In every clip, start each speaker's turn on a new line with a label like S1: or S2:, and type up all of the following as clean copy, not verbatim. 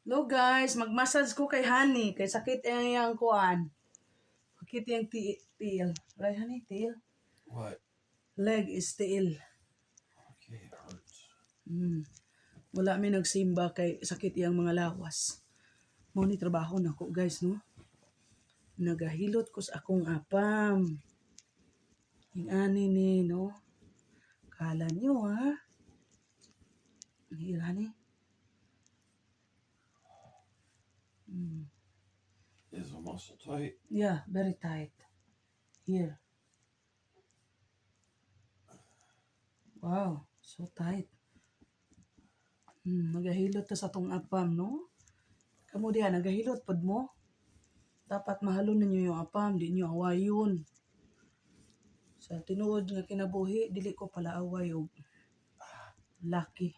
S1: Hello guys, magmassage ko kay Honey. Kay sakit yung kuan. Sakit yung tiil. Right, Honey? Tiil?
S2: What?
S1: Leg is tiil.
S2: Okay, it hurts.
S1: Wala mi nagsimba kay sakit yung mga lawas. Mo ni trabaho na ko guys, no? Nagahilot ko sa akong apam. Yung ani ni, no? Kala nyo, ha? Here, Honey.
S2: Is the muscle tight?
S1: Yeah, very tight. Here. Wow, so tight. Nagahilot ta sa tong apam, no? Kamu diha, nagahilot pod mo. Dapat mahalon ninyo yung apam, di nyo awayon. Sa tinuod nga kinabuhi, dili ko pala away og lucky.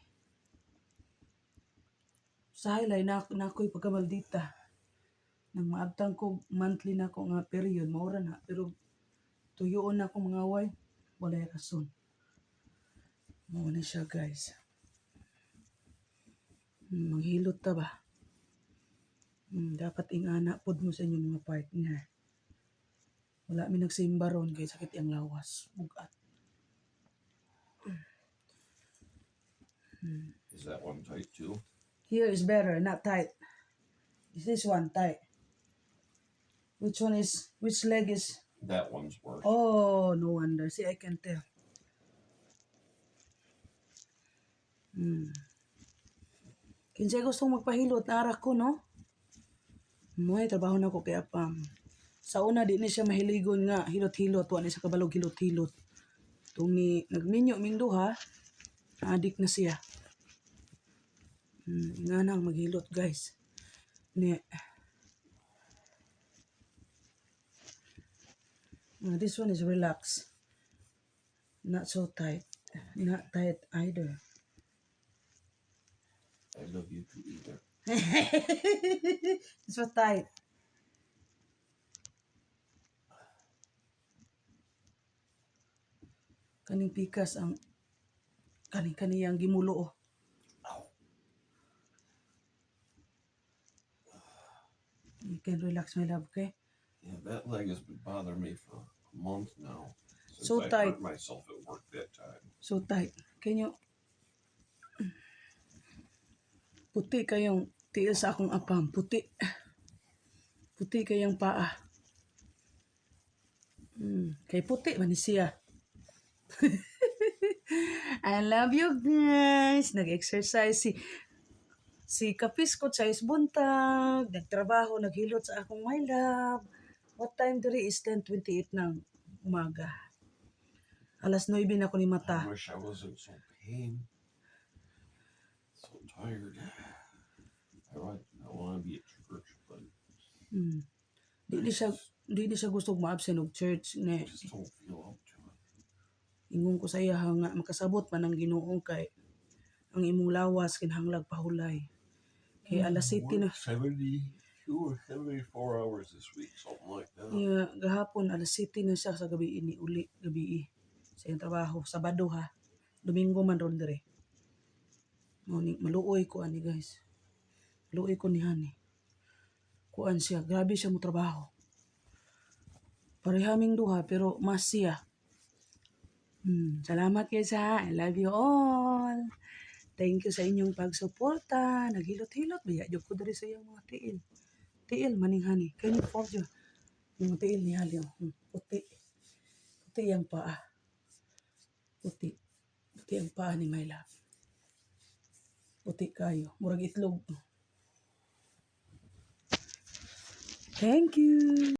S1: Sa highlight na ako'y pagkamaldita. Nang maabtang ko monthly na ko nga period, maura na. Pero tuyoon na ako mga away, walay rason. Mao na siya guys. Manghilot ta ba? Dapat ingana pod mo sa inyong mga partner. Wala mi nagsimba ron kay sakit ang lawas. Bugat.
S2: Is that one tight too?
S1: Here is better, not tight. This one tight. Which leg is?
S2: That one's worse.
S1: Oh, no wonder. See, I can tell. Kinsay gustong magpahilot, naara ko, no? May trabaho na ko kay apam. Sa una, di ni siya mahiligon nga, hilot-hilot. Wala ni sa kabalog hilot-hilot. Itong nagminyo ming duha, adik na siya. Nga nang maghilot, guys. This one is relaxed. Not so tight. Not tight either.
S2: I love you too either.
S1: It's so tight. Kaning pikas ang kaniyang gimulo. Oh.
S2: Ow.
S1: You can relax, my love, okay?
S2: Yeah, that leg has been bothering me for a month now. Since
S1: So
S2: I
S1: tight.
S2: hurt myself at work that time.
S1: So tight. Can you... Puti kayong tiil sa akong apam. Puti. Puti kayang paa. Kay puti man ni siya. I love you guys. Nag-exercise si Kapis ko sa buntag. Nagtrabaho, naghilot sa akong my love. What time diri is 10:28 ng umaga. Alas 9 na ko ni
S2: I
S1: mata.
S2: wish I wasn't so pain. So tired. I want to be at church, but
S1: Di siya gusto ma-absent og church
S2: I
S1: ne.
S2: just don't feel up to it.
S1: Ingon ko sa iya nga makasabot man ang Ginoo kay ang imong lawas kinahanglag pahulay. Kay alas 7 na.
S2: 72 or 74 hours this week, something like that.
S1: Yeah, gahapon alas 7 na siya sa gabi ini uli gabi sa iyang trabaho Sabado ha. Domingo man ron dire. Maluoy ko ani guys. Maluoy ko ni Hani. Kuan siya, grabe siya mo trabaho. Parehaming duha pero mas siya. Salamat guys ha. I love you all. Thank you sa inyong pagsuporta. Naghilot-hilot. Baya, joke ko dari sa iyong mga tiil. Tiil, maning Hani. Can you forge yung tiil ni Hali? Puti. Puti yung paa. Puti. Puti ang paa ni my love. Puti kayo. Murag itlog. Thank you.